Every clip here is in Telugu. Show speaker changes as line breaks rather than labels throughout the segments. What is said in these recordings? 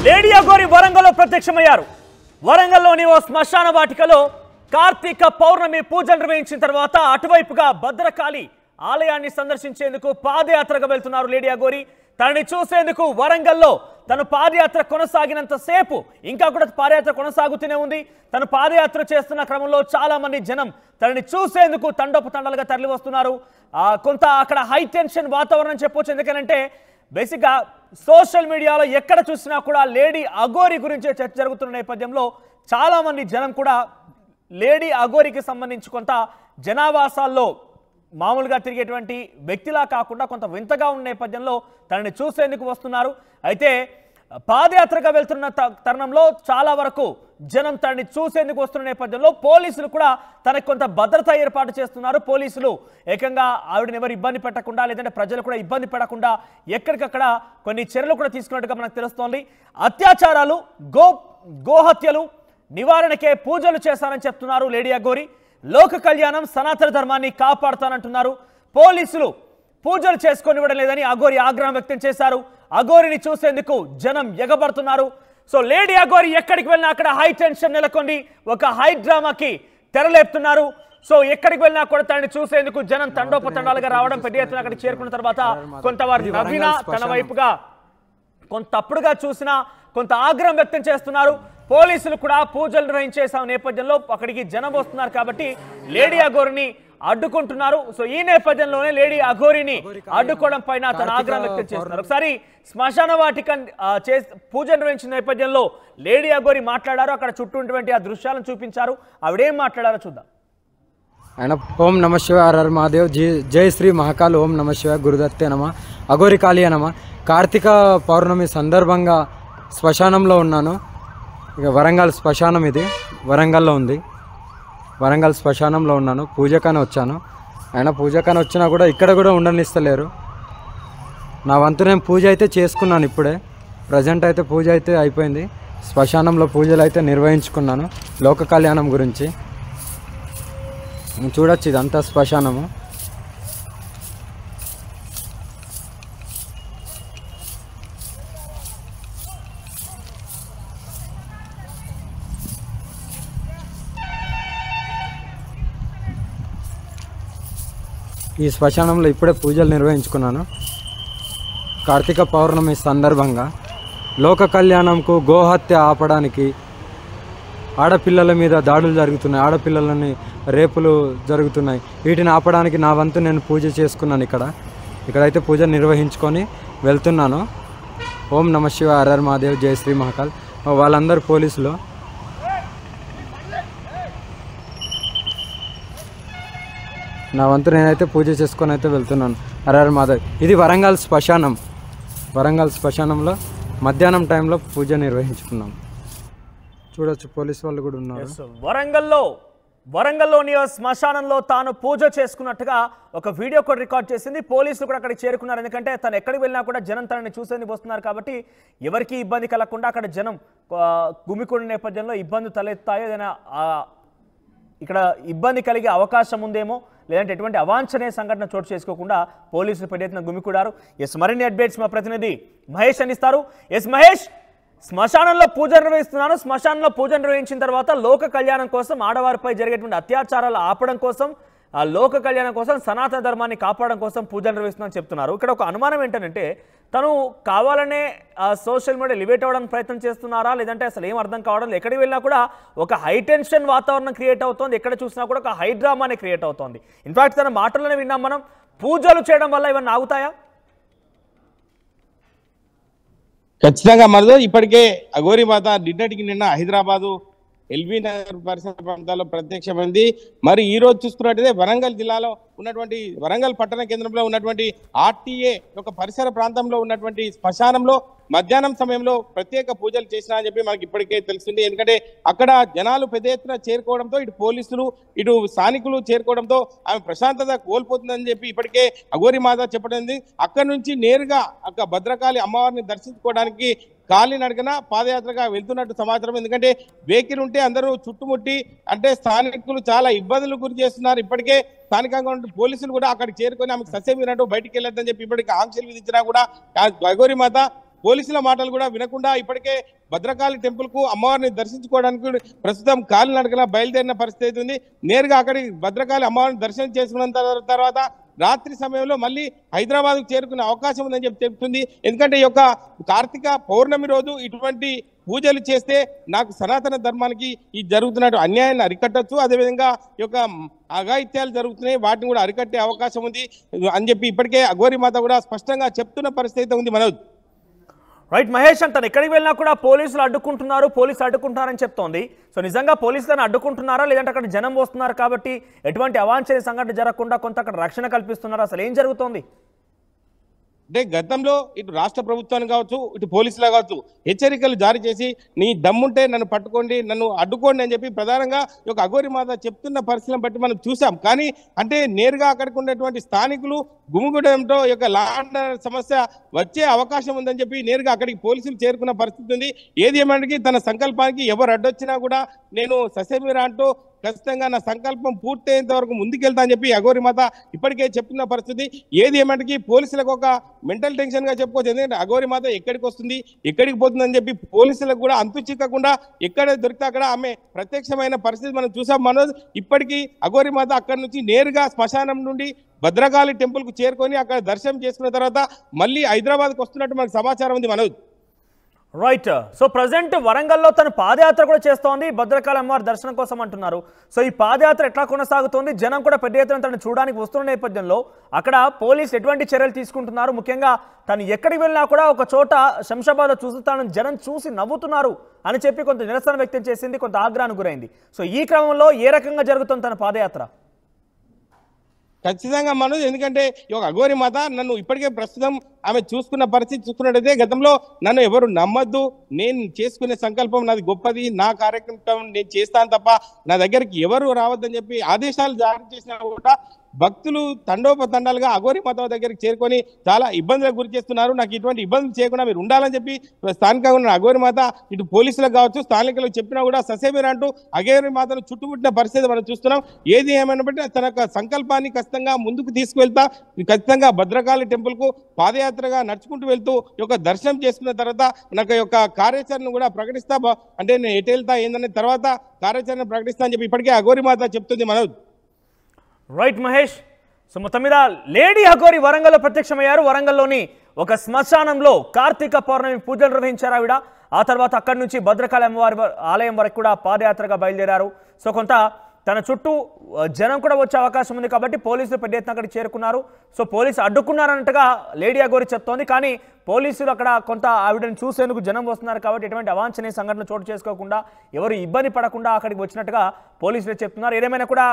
లేడీ అఘోరి వరంగల్లో ప్రత్యక్షమయ్యారు. వరంగల్లోని ఓ శ్మశాన వాటికలో కార్తీక పౌర్ణమి పూజలు నిర్వహించిన తర్వాత అటువైపుగా భద్రకాళి ఆలయాన్ని సందర్శించేందుకు పాదయాత్రగా వెళ్తున్నారు లేడీ అఘోరి. తనని చూసేందుకు వరంగల్లో తను పాదయాత్ర కొనసాగినంత సేపు ఇంకా కూడా పాదయాత్ర కొనసాగుతూనే ఉంది. తను పాదయాత్ర చేస్తున్న క్రమంలో చాలా మంది జనం తనని చూసేందుకు తండోపతండాలుగా తరలి వస్తున్నారు. కొంత అక్కడ హై టెన్షన్ వాతావరణం చెప్పొచ్చు. ఎందుకంటే బేసిక్గా సోషల్ మీడియాలో ఎక్కడ చూసినా కూడా లేడీ అఘోరి గురించే చర్చ జరుగుతున్న నేపథ్యంలో చాలా మంది జనం కూడా లేడీ అఘోరికి సంబంధించి కొంత జనావాసాల్లో మామూలుగా తిరిగేటువంటి వ్యక్తిలా కాకుండా కొంత వింతగా ఉన్న నేపథ్యంలో తనని చూసేందుకు వస్తున్నారు. అయితే పాదయాత్రగా వెళ్తున్న తరుణంలో చాలా వరకు జనం తనని చూసేందుకు వస్తున్న నేపథ్యంలో పోలీసులు కూడా తనకు కొంత భద్రత ఏర్పాటు చేస్తున్నారు. పోలీసులు ఏకంగా ఆవిడని ఎవరు ఇబ్బంది పెట్టకుండా లేదంటే ప్రజలు కూడా ఇబ్బంది పడకుండా ఎక్కడికక్కడ కొన్ని చర్యలు కూడా తీసుకున్నట్టుగా మనకు తెలుస్తోంది. అత్యాచారాలు గోహత్యలు నివారణకే పూజలు చేశారని చెప్తున్నారు లేడీ అఘోరి. లోక కళ్యాణం సనాతన ధర్మాన్ని కాపాడుతానంటున్నారు. పోలీసులు పూజలు చేసుకొనివ్వడం లేదని అఘోరి ఆగ్రహం వ్యక్తం చేశారు. అఘోరిని చూసేందుకు జనం ఎగబడుతున్నారు. సో లేడీ అఘోరి ఎక్కడికి వెళ్ళినా అక్కడ హై టెన్షన్ నెలకొంది. ఒక హై డ్రామాకి తెరలేపుతున్నారు. సో ఎక్కడికి వెళ్ళినా కూడా తనని చూసేందుకు జనం తండోపతండాలుగా రావడం, పెద్ద ఎత్తున అక్కడికి చేరుకున్న తర్వాత కొంతవారు నవ్వినా తన వైపుగా కొంత తప్పుడుగా చూసినా కొంత ఆగ్రహం వ్యక్తం చేస్తున్నారు. పోలీసులు కూడా పూజలు నిర్వహించే నేపథ్యంలో అక్కడికి జనం వస్తున్నారు కాబట్టి లేడీ అఘోరిని అడ్డుకుంటున్నారు. సో ఈ నేపథ్యంలోనే లేడీ అఘోరిని అడ్డుకోవడం పైన తన ఆగ్రహం వ్యక్తం చేస్తున్నారు. ఒకసారి శ్మశాన వాటిక పూజ నిర్వహించిన నేపథ్యంలో లేడీ అఘోరి మాట్లాడారు. అక్కడ చుట్టూ ఉన్నటువంటి ఆ దృశ్యాలను చూపించారు. ఆవిడేం మాట్లాడారో చూద్దాం.
ఆయన ఓం నమ శివాయ హర మహాదేవ్ జై శ్రీ మహాకాల్ ఓం నమ శివాయ గురుదత్తే నమ అఘోరి కాళీ నమ. కార్తీక పౌర్ణమి సందర్భంగా శ్మశానంలో ఉన్నాను. ఇక వరంగల్ శ్మశానం ఇది వరంగల్లో ఉంది. వరంగల్ శ్మశానంలో ఉన్నాను. పూజకని వచ్చాను. ఆయన పూజకని వచ్చినా కూడా ఇక్కడ కూడా ఉండనిస్తలేరు. నా వంతు నేను పూజ అయితే చేసుకున్నాను. ఇప్పుడే ప్రజెంట్ అయితే పూజ అయితే అయిపోయింది. శ్మశానంలో పూజలు అయితే నిర్వహించుకున్నాను. లోక కళ్యాణం గురించి చూడొచ్చు. ఇదంతా శ్మశానము. ఈ శ్మశానంలో ఇప్పుడే పూజలు నిర్వహించుకున్నాను. కార్తీక పౌర్ణమి సందర్భంగా లోక కళ్యాణంకు గోహత్య ఆపడానికి ఆడపిల్లల మీద దాడులు జరుగుతున్నాయి. ఆడపిల్లలని రేపులు జరుగుతున్నాయి. వీటిని ఆపడానికి నా వంతు నేను పూజ చేసుకున్నాను. ఇక్కడైతే పూజ నిర్వహించుకొని వెళ్తున్నాను. ఓం నమ శివాయ హర మహాదేవ్ జై శ్రీ మహాకాల్. వాళ్ళందరూ పోలీసులు. నా వంతు నేనైతే పూజ చేసుకొని అయితే వెళ్తున్నాను. హర మాధవ్. ఇది వరంగల్ శ్మశానం. వరంగల్ శ్మశానంలో మధ్యాహ్నం టైంలో పూజ నిర్వహించుకున్నాం. చూడొచ్చు పోలీసు వాళ్ళు కూడా ఉన్నారు.
వరంగల్లోని శ్మశానంలో తాను పూజ చేసుకున్నట్టుగా ఒక వీడియో కూడా రికార్డ్ చేసింది. పోలీసులు కూడా అక్కడికి చేరుకున్నారు. ఎందుకంటే తను ఎక్కడికి వెళ్ళినా కూడా జనం తనని చూసేందుకు వస్తున్నారు కాబట్టి ఎవరికి ఇబ్బంది కలగకుండా అక్కడ జనం గుమికూడిన నేపథ్యంలో ఇబ్బంది తలెత్తాయో ఏదైనా ఇక్కడ ఇబ్బంది కలిగే అవకాశం ఉందేమో లేదంటే ఎటువంటి అవాంఛనీయ సంఘటన చోటు చేసుకోకుండా పోలీసులు పెద్ద ఎత్తున గుమికూడారు. మరిన్ని అప్డేట్స్ మా ప్రతినిధి మహేష్ అందిస్తారు. మహేష్, శ్మశానంలో పూజ నిర్వహిస్తున్నాను. శ్మశానంలో పూజ నిర్వహించిన తర్వాత లోక కళ్యాణం కోసం ఆడవారిపై జరిగేటువంటి అత్యాచారాలు ఆపడం కోసం లోక కళ్యాణం కోసం సనాతన ధర్మాన్ని కాపాడడం కోసం పూజలు నిర్వహిస్తున్నాను చెప్తున్నారు. ఇక్కడ ఒక అనుమానం ఏంటంటే తను కావాలనే సోషల్ మీడియా లివేట్ అవ్వడానికి ప్రయత్నం చేస్తున్నారా లేదంటే అసలు ఏం అర్థం కావడం. ఎక్కడికి వెళ్ళినా కూడా ఒక హై టెన్షన్ వాతావరణం క్రియేట్ అవుతోంది. ఎక్కడ చూసినా కూడా ఒక హై డ్రామానే క్రియేట్ అవుతోంది. ఇన్ఫాక్ట్ తన మాటల్లోనే విన్నాం మనం. పూజలు చేయడం వల్ల ఇవన్నీ ఆగుతాయా?
ఖచ్చితంగా మరో ఇప్పటికే అఘోరి మాత నిన్న హైదరాబాదు ఎల్బీ నగర్ పరిసర ప్రాంతాల్లో ప్రత్యక్షమైంది. మరి ఈ రోజు చూసుకున్నట్టయితే వరంగల్ జిల్లాలో ఉన్నటువంటి వరంగల్ పట్టణ కేంద్రంలో ఉన్నటువంటి ఆర్టీఏ ఒక పరిసర ప్రాంతంలో ఉన్నటువంటి శ్మశానంలో మధ్యాహ్నం సమయంలో ప్రత్యేక పూజలు చేసినా అని చెప్పి మనకి ఇప్పటికే తెలిసింది. ఎందుకంటే అక్కడ జనాలు పెద్ద ఎత్తున చేరుకోవడంతో ఇటు పోలీసులు ఇటు స్థానికులు చేరుకోవడంతో ఆమె ప్రశాంతత కోల్పోతుందని చెప్పి ఇప్పటికే అఘోరి మాత చెప్పడం. అక్కడి నుంచి నేరుగా అక్కడ భద్రకాళి అమ్మవారిని దర్శించుకోవడానికి కాలినడకన పాదయాత్రగా వెళ్తున్నట్టు సమాచారం. ఎందుకంటే వెహికల్ ఉంటే అందరూ చుట్టుముట్టి అంటే స్థానికులు చాలా ఇబ్బందులు గురి చేస్తున్నారు. ఇప్పటికే స్థానికంగా ఉన్న పోలీసులు కూడా అక్కడికి చేరుకొని ఆమెకు సస్యమీనట్టు బయటికి వెళ్ళొద్దని చెప్పి ఇప్పటికీ ఆంక్షలు విధించినా కూడా అఘోరి మాత పోలీసుల మాటలు కూడా వినకుండా ఇప్పటికే భద్రకాళి టెంపుల్ కు అమ్మవారిని దర్శించుకోవడానికి ప్రస్తుతం కాలినడకన బయలుదేరిన పరిస్థితి ఉంది. నేరుగా అక్కడికి భద్రకాళి అమ్మవారిని దర్శనం చేసుకున్న తర్వాత రాత్రి సమయంలో మళ్ళీ హైదరాబాద్కు చేరుకునే అవకాశం ఉందని చెప్పి చెప్తుంది. ఎందుకంటే ఈ యొక్క కార్తీక పౌర్ణమి రోజు ఇటువంటి పూజలు చేస్తే నాకు సనాతన ధర్మానికి ఈ జరుగుతున్నట్టు అన్యాయాన్ని అరికట్టచ్చు, అదేవిధంగా ఈ యొక్క అఘాయిత్యాలు జరుగుతున్నాయి వాటిని కూడా అరికట్టే అవకాశం ఉంది అని చెప్పి ఇప్పటికే అఘోరిమాత కూడా స్పష్టంగా చెప్తున్న పరిస్థితి ఉంది. మనోజ్
రైట్ మహేష్, తను ఎక్కడికి వెళ్ళినా కూడా పోలీసులు అడ్డుకుంటున్నారని చెప్తోంది. సో నిజంగా పోలీసులను అడ్డుకుంటున్నారా, లేదంటే అక్కడ జనం వస్తున్నారు కాబట్టి ఎటువంటి అవాంఛనీయ సంఘటన జరగకుండా కొంత అక్కడ రక్షణ కల్పిస్తున్నారా, అసలు ఏం జరుగుతోంది?
అంటే గతంలో ఇటు రాష్ట్ర ప్రభుత్వాన్ని కావచ్చు, ఇటు పోలీసులు కావచ్చు హెచ్చరికలు జారీ చేసి నీ దమ్ముంటే నన్ను పట్టుకోండి, నన్ను అడ్డుకోండి అని చెప్పి ప్రధానంగా ఈ యొక్క అఘోరిమాత చెప్తున్న పరిస్థితులను బట్టి మనం చూసాం. కానీ అంటే నేరుగా అక్కడికి ఉన్నటువంటి స్థానికులు గుమిగూడడంతో ఈ యొక్క లా అండ్ ఆర్డర్ సమస్య వచ్చే అవకాశం ఉందని చెప్పి నేరుగా అక్కడికి పోలీసులు చేరుకున్న పరిస్థితి ఉంది. ఏది ఏమంటే తన సంకల్పానికి ఎవరు అడ్డొచ్చినా కూడా నేను ససేమిరా అంటూ ఖచ్చితంగా నా సంకల్పం పూర్తయ్యేంత వరకు ముందుకెళ్తా అని చెప్పి అఘోరిమాత ఇప్పటికే చెప్తున్న పరిస్థితి. ఏది ఏమంటే పోలీసులకు ఒక మెంటల్ టెన్షన్ గా చెప్పుకోవచ్చు. ఎందుకంటే అఘోరిమాత ఎక్కడికి వస్తుంది, ఎక్కడికి పోతుంది అని చెప్పి పోలీసులకు కూడా అంతు చిక్కకుండా ఎక్కడ దొరికితే అక్కడ ఆమె ప్రత్యక్షమైన పరిస్థితి మనం చూసాం. మనోజ్ ఇప్పటికీ అఘోరిమాత అక్కడి నుంచి నేరుగా శ్మశానం నుండి భద్రకాళి టెంపుల్ కు చేరుకొని అక్కడ దర్శనం చేసుకున్న తర్వాత మళ్ళీ హైదరాబాద్కు వస్తున్నట్టు మనకు సమాచారం ఉంది. మనోజ్
రైట్, సో ప్రజెంట్ వరంగల్లో తను పాదయాత్ర కూడా చేస్తోంది, భద్రకాళి అమ్మవారి దర్శనం కోసం అంటున్నారు. సో ఈ పాదయాత్ర ఎట్లా కొనసాగుతోంది, జనం కూడా పెద్ద ఎత్తున తను చూడడానికి వస్తున్న నేపథ్యంలో అక్కడ పోలీసు ఎటువంటి చర్యలు తీసుకుంటున్నారు, ముఖ్యంగా తను ఎక్కడికి వెళ్ళినా కూడా ఒక చోట శంషాబాద్ చూసి తను జనం చూసి నవ్వుతున్నారు అని చెప్పి కొంత నిరసన వ్యక్తం చేసింది, కొంత ఆగ్రహానికి గురైంది. సో ఈ క్రమంలో ఏ రకంగా జరుగుతుంది తన పాదయాత్ర?
ఖచ్చితంగా మనోజ్, ఎందుకంటే ఈ యొక్క అఘోరిమాత నన్ను ఇప్పటికే ప్రస్తుతం ఆమె చూసుకున్న పరిస్థితి చూసుకున్నట్టయితే గతంలో నన్ను ఎవరు నమ్మద్దు, నేను చేసుకునే సంకల్పం నాది గొప్పది, నా కార్యక్రమం నేను చేస్తాను తప్ప నా దగ్గరికి ఎవరు రావద్దని చెప్పి ఆదేశాలు జారీ చేసినా కూడా భక్తులు తండోపతండాలుగా అఘోరిమాత దగ్గరికి చేరుకొని చాలా ఇబ్బందులకు గురి చేస్తున్నారు. నాకు ఇటువంటి ఇబ్బందులు చేయకుండా మీరు ఉండాలని చెప్పి స్థానికంగా ఉన్న అఘోరిమాత ఇటు పోలీసులకు కావచ్చు స్థానికులకు చెప్పినా కూడా ససేమిరా అంటూ అఘోరిమాతను చుట్టుముట్టిన పరిస్థితి మనం చూస్తున్నాం. ఏది ఏమైనా బట్టి తన యొక్క సంకల్పాన్ని ఖచ్చితంగా ముందుకు తీసుకువెళ్తా ఖచ్చితంగా భద్రకాళి టెంపుల్ కు పాదయాత్రగా నడుచుకుంటూ వెళ్తూ ఈ యొక్క దర్శనం చేసుకున్న తర్వాత నాకు యొక్క కార్యాచరణ కూడా ప్రకటిస్తా, అంటే నేను ఎటు వెళ్తా ఏందనే తర్వాత కార్యాచరణ ప్రకటిస్తా అని చెప్పి ఇప్పటికే అఘోరిమాత చెప్తుంది. మనోజ్
రైట్ మహేష్, సో మొత్తం మీద లేడీ అఘోరి వరంగల్లో ప్రత్యక్షమయ్యారు. వరంగల్లోని ఒక శ్మశానంలో కార్తీక పౌర్ణమి పూజలు నిర్వహించారు ఆవిడ. ఆ తర్వాత అక్కడి నుంచి భద్రకాళి అమ్మవారి ఆలయం వరకు కూడా పాదయాత్రగా బయలుదేరారు. సో కొంత తన చుట్టూ జనం కూడా వచ్చే అవకాశం ఉంది కాబట్టి పోలీసులు పెద్ద ఎత్తున అక్కడికి చేరుకున్నారు. సో పోలీసు అడ్డుకున్నారన్నట్టుగా లేడీ అఘోరి చెప్తోంది. కానీ పోలీసులు అక్కడ కొంత ఆవిడని చూసేందుకు జనం వస్తున్నారు కాబట్టి ఎటువంటి అవాంఛనీయ సంఘటనలు చోటు చేసుకోకుండా ఎవరు ఇబ్బంది పడకుండా అక్కడికి వచ్చినట్టుగా పోలీసులు చెప్తున్నారు. ఏదేమైనా కూడా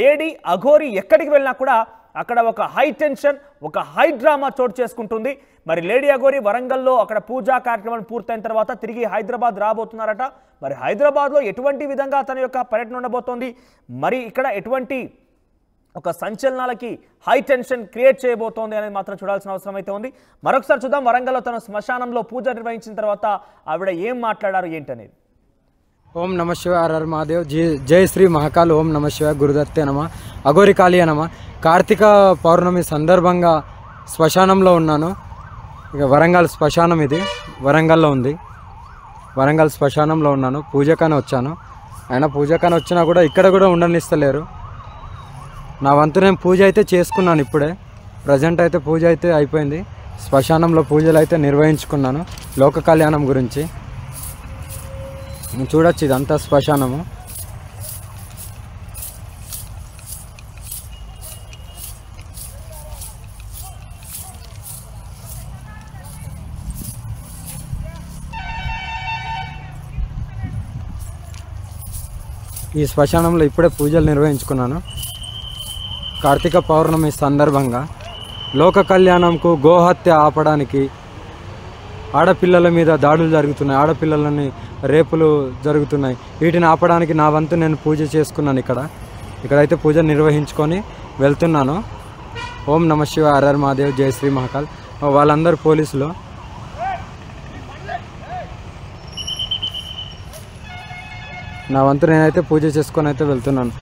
లేడీ అఘోరి ఎక్కడికి వెళ్ళినా కూడా అక్కడ ఒక హై టెన్షన్, ఒక హై డ్రామా చోటు చేసుకుంటుంది. మరి లేడీ అఘోరి వరంగల్లో అక్కడ పూజా కార్యక్రమాలు పూర్తయిన తర్వాత తిరిగి హైదరాబాద్ రాబోతున్నారట. మరి హైదరాబాద్లో ఎటువంటి విధంగా తన యొక్క పర్యటన ఉండబోతోంది, మరి ఇక్కడ ఎటువంటి ఒక సంచలనాలకి హై టెన్షన్ క్రియేట్ చేయబోతోంది అనేది మాత్రం చూడాల్సిన అవసరం అయితే ఉంది. మరొకసారి చూద్దాం వరంగల్లో తన శ్మశానంలో పూజ నిర్వహించిన తర్వాత ఆవిడ ఏం మాట్లాడారు ఏంటనేది.
ఓం నమ శివాయ, హర హర మహాదేవ్, జై శ్రీ మహాకాల్, ఓం నమ శివాయ, గురుదత్తే నమ, అఘోరి కాళీ నమ. కార్తీక పౌర్ణమి సందర్భంగా శ్మశానంలో ఉన్నాను. ఇక వరంగల్ శ్మశానం ఇది వరంగల్లో ఉంది. వరంగల్ శ్మశానంలో ఉన్నాను. పూజకని వచ్చాను. అయినా పూజకని వచ్చినా కూడా ఇక్కడ కూడా ఉండనిస్తలేరు. నా వంతు నేను పూజ అయితే చేసుకున్నాను. ఇప్పుడే ప్రజెంట్ అయితే పూజ అయితే అయిపోయింది. శ్మశానంలో పూజలు అయితే నిర్వహించుకున్నాను. లోక కళ్యాణం గురించి చూడొచ్చు, ఇదంతా శ్మశానము. ఈ శ్మశానంలో ఇప్పుడే పూజలు నిర్వహించుకున్నాను. కార్తీక పౌర్ణమి సందర్భంగా లోక కళ్యాణంకు గోహత్య ఆపడానికి ఆడపిల్లల మీద దాడులు జరుగుతున్నాయి, ఆడపిల్లలని రేపులు జరుగుతున్నాయి. వీటిని ఆపడానికి నా వంతు నేను పూజ చేసుకున్నాను. ఇక్కడైతే పూజ నిర్వహించుకొని వెళ్తున్నాను. ఓం నమ శివాయ, హర హర మహాదేవ్, జై శ్రీ మహాకాల్. వాళ్ళందరూ పోలీసులు. నా వంతు నేనైతే పూజ చేసుకొని అయితే వెళ్తున్నాను.